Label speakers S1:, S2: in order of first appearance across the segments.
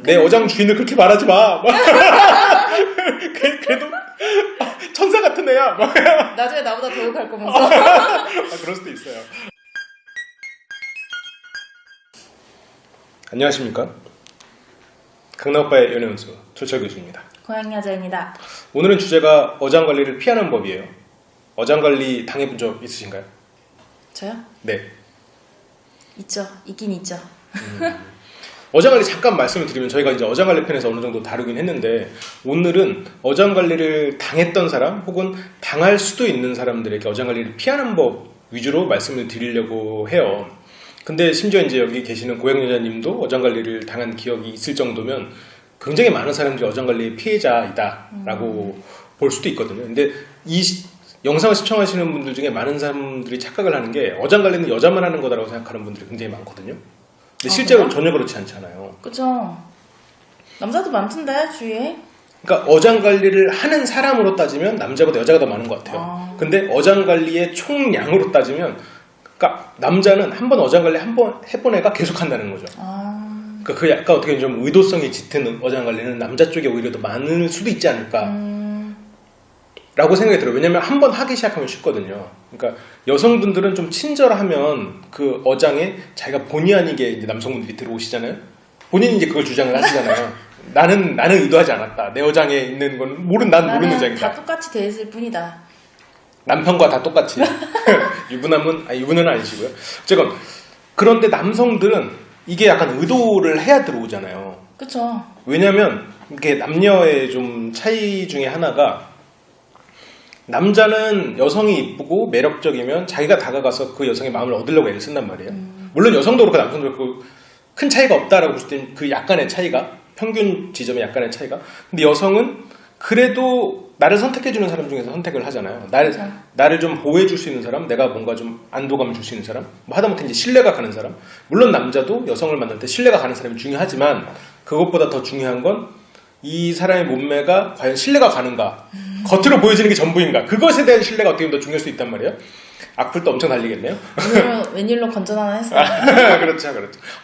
S1: 내 어장 주인을 그렇게 말하지 마. 그래도 천사 같은 애야.
S2: 나중에 나보다 더 욕할 거면서.
S1: 그럴 수도 있어요. 안녕하십니까? 강남오빠의 연애운수 조철 교수입니다.
S2: 고양여자입니다.
S1: 오늘은 주제가 어장관리를 피하는 법이에요. 어장관리 당해본 적 있으신가요?
S2: 저요?
S1: 네.
S2: 있죠. 있긴 있죠.
S1: 어장관리 잠깐 말씀을 드리면 저희가 이제 어장관리 편에서 어느 정도 다루긴 했는데 오늘은 어장관리를 당했던 사람 혹은 당할 수도 있는 사람들에게 어장관리를 피하는 법 위주로 말씀을 드리려고 해요. 근데 심지어 이제 여기 계시는 고양여자님도 어장관리를 당한 기억이 있을 정도면 굉장히 많은 사람들이 어장관리의 피해자이다라고 볼 수도 있거든요. 근데 이 영상을 시청하시는 분들 중에 많은 사람들이 착각을 하는 게 어장관리는 여자만 하는 거다라고 생각하는 분들이 굉장히 많거든요. 근데 실제로 전혀 그렇지 않잖아요.
S2: 그죠. 남자도 많던데 주위에.
S1: 그러니까 어장관리를 하는 사람으로 따지면 남자보다 여자가 더 많은 것 같아요. 근데 어장관리의 총량으로 따지면 그러니까 남자는 한 번 어장관리 한 번 해본 애가 계속 한다는 거죠. 그러니까 그 약간 어떻게 좀 의도성이 짙은 어장관리는 남자 쪽에 오히려 더 많을 수도 있지 않을까 라고 생각이 들어요. 왜냐면 한 번 하기 시작하면 쉽거든요. 그러니까 여성분들은 좀 친절하면 그 어장에 자기가 본의 아니게 이제 남성분들이 들어오시잖아요. 본인이 이제 그걸 주장을 하시잖아요. 나는 의도하지 않았다. 내 어장에 있는 건 난 모르는 어장이다.
S2: 다 똑같이 대했을 뿐이다.
S1: 남편과 다 똑같이. 유부남은 아니시고요. 어쨌건 그런데 남성들은 이게 약간 의도를 해야 들어오잖아요.
S2: 그쵸.
S1: 왜냐면 이게 남녀의 좀 차이 중에 하나가 남자는 여성이 이쁘고 매력적이면 자기가 다가가서 그 여성의 마음을 얻으려고 애를 쓴단 말이에요. 물론 여성도 그렇고 남성도 그렇고 큰 차이가 없다라고 볼 수 있는 그 약간의 차이가 평균 지점의 약간의 차이가. 근데 여성은 그래도 나를 선택해주는 사람 중에서 선택을 하잖아요. 나를 좀 보호해줄 수 있는 사람, 내가 뭔가 좀 안도감을 줄 수 있는 사람, 뭐 하다못해 이제 신뢰가 가는 사람. 물론 남자도 여성을 만날 때 신뢰가 가는 사람이 중요하지만 그것보다 더 중요한 건 이 사람의 몸매가 과연 신뢰가 가는가, 겉으로 보여지는 게 전부인가, 그것에 대한 신뢰가 어떻게 보면 더 중요할 수 있단 말이에요. 악플도 엄청 달리겠네요.
S2: 오늘은 웬일로 건전 하나 했어요.
S1: 그렇죠.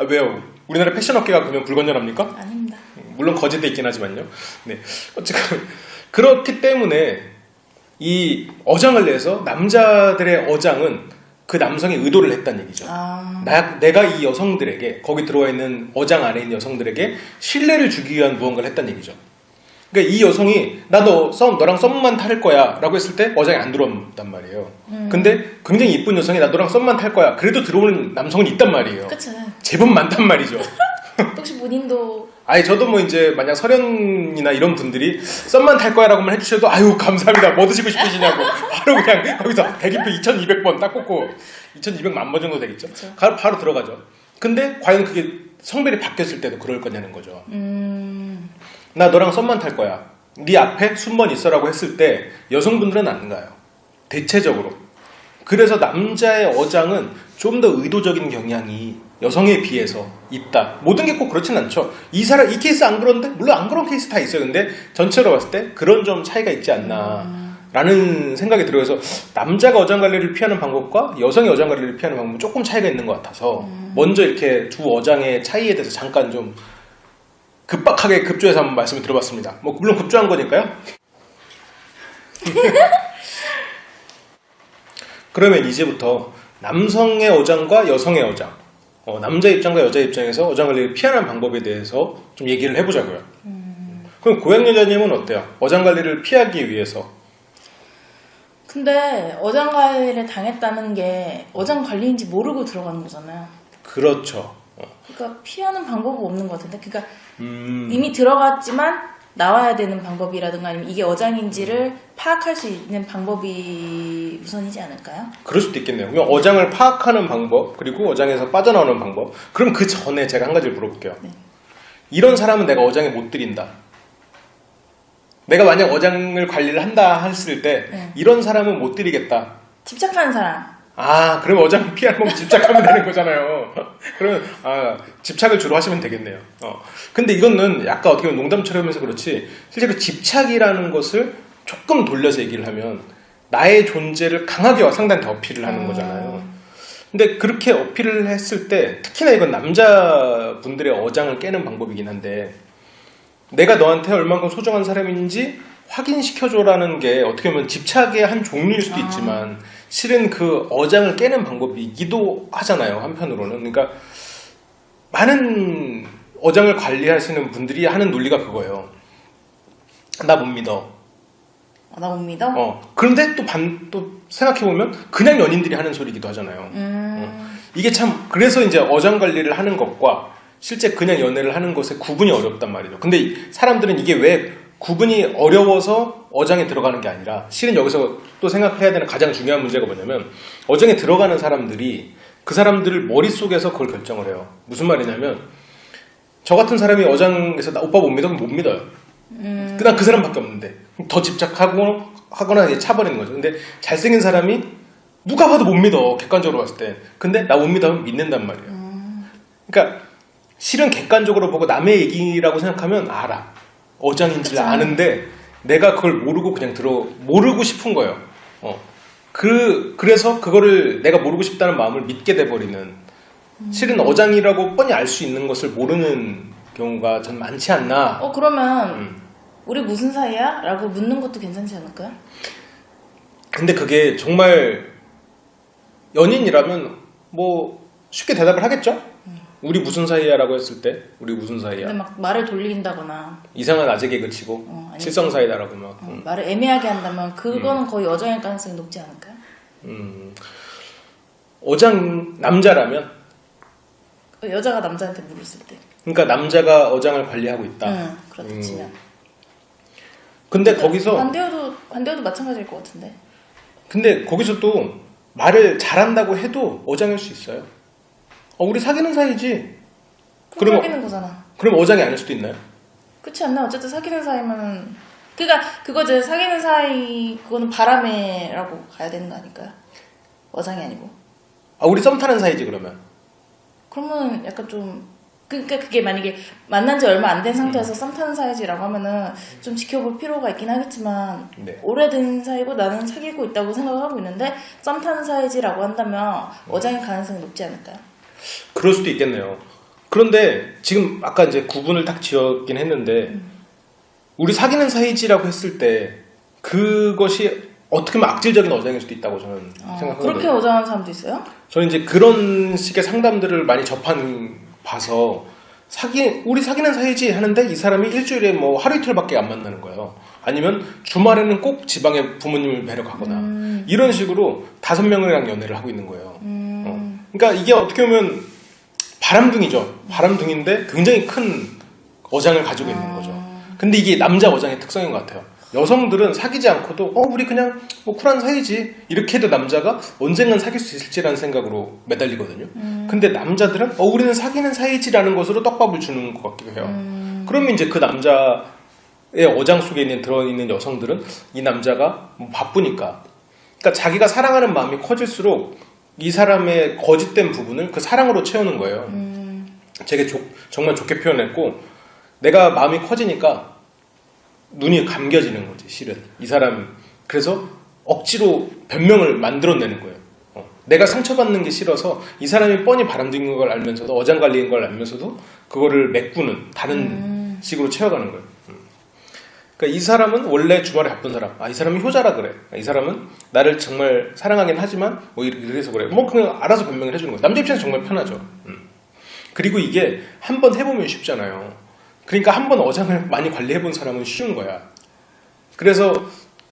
S1: 왜요? 우리나라 패션 업계가 그러면 불건전합니까?
S2: 아닙니다.
S1: 물론 거짓돼 있긴 하지만요. 네. 어쨌든 그렇기 때문에 이 어장관리에서 남자들의 어장은 그 남성의 의도를 했다는 얘기죠. 내가 이 여성들에게, 거기 들어와 있는 어장 안에 있는 여성들에게 신뢰를 주기 위한 무언가를 했다는 얘기죠. 그러니까 이 여성이 너랑 썸만 탈 거야 라고 했을 때 어장에 안 들어온단 말이에요. 근데 굉장히 이쁜 여성이 나 너랑 썸만 탈 거야, 그래도 들어오는 남성은 있단 말이에요.
S2: 그쵸.
S1: 제법 많단 말이죠.
S2: 혹시 본인도.
S1: 저도 뭐 이제 만약 설현이나 이런 분들이 썸만 탈 거야 라고만 해주셔도 아유 감사합니다, 뭐 드시고 싶으시냐고 바로 그냥 거기서 대기표 2200번 딱 꽂고 2200만 번 정도 되겠죠. 바로 들어가죠. 근데 과연 그게 성별이 바뀌었을 때도 그럴 거냐는 거죠. 나 너랑 썸만 탈 거야, 네 앞에 순번 있어라고 했을 때 여성분들은 안 가요, 대체적으로. 그래서 남자의 어장은 좀 더 의도적인 경향이 여성에 비해서 있다. 모든 게 꼭 그렇진 않죠. 이 케이스 안 그런데? 물론 안 그런 케이스 다 있어요. 근데 전체로 봤을 때 그런 좀 차이가 있지 않나 라는 생각이 들어요. 그래서 남자가 어장관리를 피하는 방법과 여성의 어장관리를 피하는 방법은 조금 차이가 있는 것 같아서 먼저 이렇게 두 어장의 차이에 대해서 잠깐 좀 급박하게 급조해서 한번 말씀을 드려봤습니다. 뭐 물론 급조한 거니까요. 그러면 이제부터 남성의 어장과 여성의 어장, 남자 입장과 여자 입장에서 어장관리를 피하는 방법에 대해서 좀 얘기를 해보자고요. 그럼 고양여자님은 어때요? 어장관리를 피하기 위해서.
S2: 근데 어장관리를 당했다는 게 어장관리인지 모르고 들어가는 거잖아요.
S1: 그렇죠.
S2: 그러니까 피하는 방법은 없는 것 같은데, 그러니까 이미 들어갔지만 나와야 되는 방법이라든가 아니면 이게 어장인지를 파악할 수 있는 방법이 우선이지 않을까요?
S1: 그럴 수도 있겠네요. 그럼 어장을 파악하는 방법, 그리고 어장에서 빠져나오는 방법. 그럼 그 전에 제가 한 가지를 물어볼게요.
S2: 네.
S1: 이런 사람은 내가 어장에 못 들인다. 내가 만약 어장을 관리를 한다 했을 때 이런 사람은 못 들이겠다.
S2: 집착하는 사람.
S1: 그럼 어장 피하는 건 집착하면 되는 거잖아요. 그러면 집착을 주로 하시면 되겠네요. 근데 이거는 약간 어떻게 보면 농담처럼 해서 그렇지 실제 그 집착이라는 것을 조금 돌려서 얘기를 하면 나의 존재를 강하게 상대한테 어필을 하는 거잖아요. 근데 그렇게 어필을 했을 때 특히나 이건 남자분들의 어장을 깨는 방법이긴 한데 내가 너한테 얼만큼 소중한 사람인지 확인시켜줘라는 게 어떻게 보면 집착의 한 종류일 수도 있지만 실은 그 어장을 깨는 방법이기도 하잖아요. 한편으로는. 그러니까 많은 어장을 관리하시는 분들이 하는 논리가 그거예요. 나 못 믿어.
S2: 나 못 믿어?
S1: 그런데 또 생각해보면 그냥 연인들이 하는 소리기도 하잖아요. 이게 참 그래서 이제 어장 관리를 하는 것과 실제 그냥 연애를 하는 것의 구분이 어렵단 말이죠. 근데 사람들은 이게 왜 구분이 어려워서 어장에 들어가는 게 아니라 실은 여기서 또 생각해야 되는 가장 중요한 문제가 뭐냐면 어장에 들어가는 사람들이 그 사람들 머릿속에서 그걸 결정을 해요. 무슨 말이냐면 저 같은 사람이 어장에서 나 오빠 못 믿어? 못 믿어요. 그냥 그 사람밖에 없는데 더 집착하거나 이제 차버리는 거죠. 근데 잘생긴 사람이 누가 봐도 못 믿어. 객관적으로 봤을 때. 근데 나 못 믿어 하면 믿는단 말이에요. 그러니까 실은 객관적으로 보고 남의 얘기라고 생각하면 알아. 어장인지를 아는데 내가 그걸 모르고 그냥 모르고 싶은 거예요. 그래서 그거를 내가 모르고 싶다는 마음을 믿게 돼버리는 실은 어장이라고 뻔히 알 수 있는 것을 모르는 경우가 전 많지 않나.
S2: 그러면 우리 무슨 사이야? 라고 묻는 것도 괜찮지 않을까요?
S1: 근데 그게 정말 연인이라면 뭐 쉽게 대답을 하겠죠? 우리 무슨 사이야? 라고 했을 때 우리 무슨 사이야?
S2: 근데 막 말을 돌린다거나
S1: 이상한 아재 개그 치고 실성 사이다라고 막
S2: 말을 애매하게 한다면 그거는 거의 어장일 가능성이 높지 않을까요?
S1: 어장 남자라면
S2: 여자가 남자한테 물었을 때
S1: 그러니까 남자가 어장을 관리하고 있다.
S2: 그렇다 치면
S1: 근데 거기서
S2: 반대여도 마찬가지일 것 같은데.
S1: 근데 거기서 또 말을 잘한다고 해도 어장일 수 있어요. 우리 사귀는 사이지.
S2: 그럼 사귀는 거잖아.
S1: 그럼 어장이 아닐 수도 있나요?
S2: 그렇지 않나? 어쨌든 사귀는 사이면 그러니까 그거지. 사귀는 사이 그거는 바람에라고 가야 되는 거 아닐까요? 어장이 아니고.
S1: 우리 썸 타는 사이지 그러면.
S2: 그러면 약간 좀 그러니까 그게 만약에 만난 지 얼마 안 된 상태에서 썸 타는 사이지라고 하면은 좀 지켜볼 필요가 있긴 하겠지만 오래된 사이고 나는 사귀고 있다고 생각하고 있는데 썸 타는 사이지라고 한다면 어장일 가능성이 높지 않을까요?
S1: 그럴 수도 있겠네요. 그런데 지금 아까 이제 구분을 딱 지었긴 했는데 우리 사귀는 사이지라고 했을 때 그것이 어떻게 보면 악질적인 어장일 수도 있다고 저는 생각하거든요.
S2: 그렇게 어장하는 사람도 있어요?
S1: 저는 이제 그런 식의 상담들을 많이 봐서 우리 사귀는 사이지 하는데 이 사람이 일주일에 뭐 하루 이틀밖에 안 만나는 거예요. 아니면 주말에는 꼭 지방에 부모님을 뵈러 가거나 이런 식으로 5명이랑 연애를 하고 있는 거예요. 그러니까 이게 어떻게 보면 바람둥이죠. 바람둥인데 굉장히 큰 어장을 가지고 있는 거죠. 근데 이게 남자 어장의 특성인 것 같아요. 여성들은 사귀지 않고도 우리 그냥 뭐 쿨한 사이지 이렇게 해도 남자가 언젠간 사귈 수 있을지라는 생각으로 매달리거든요. 근데 남자들은 우리는 사귀는 사이지라는 것으로 떡밥을 주는 것 같기도 해요. 그러면 이제 그 남자의 어장 속에 들어있는 여성들은 이 남자가 뭐 바쁘니까 그러니까 자기가 사랑하는 마음이 커질수록 이 사람의 거짓된 부분을 그 사랑으로 채우는 거예요. 되게 정말 좋게 표현했고 내가 마음이 커지니까 눈이 감겨지는 거지 실은 이 사람 그래서 억지로 변명을 만들어내는 거예요. 내가 상처받는 게 싫어서 이 사람이 뻔히 바람둥이인 걸 알면서도 어장관리인 걸 알면서도 그거를 메꾸는 다른 식으로 채워가는 거예요. 그러니까 이 사람은 원래 주말에 바쁜 사람. 이 사람이 효자라 그래. 이 사람은 나를 정말 사랑하긴 하지만 뭐 이래서 그래. 뭐 그냥 알아서 변명을 해주는 거예요. 남자 입장에서 정말 편하죠. 그리고 이게 한번 해보면 쉽잖아요. 그러니까 한번 어장을 많이 관리해본 사람은 쉬운 거야. 그래서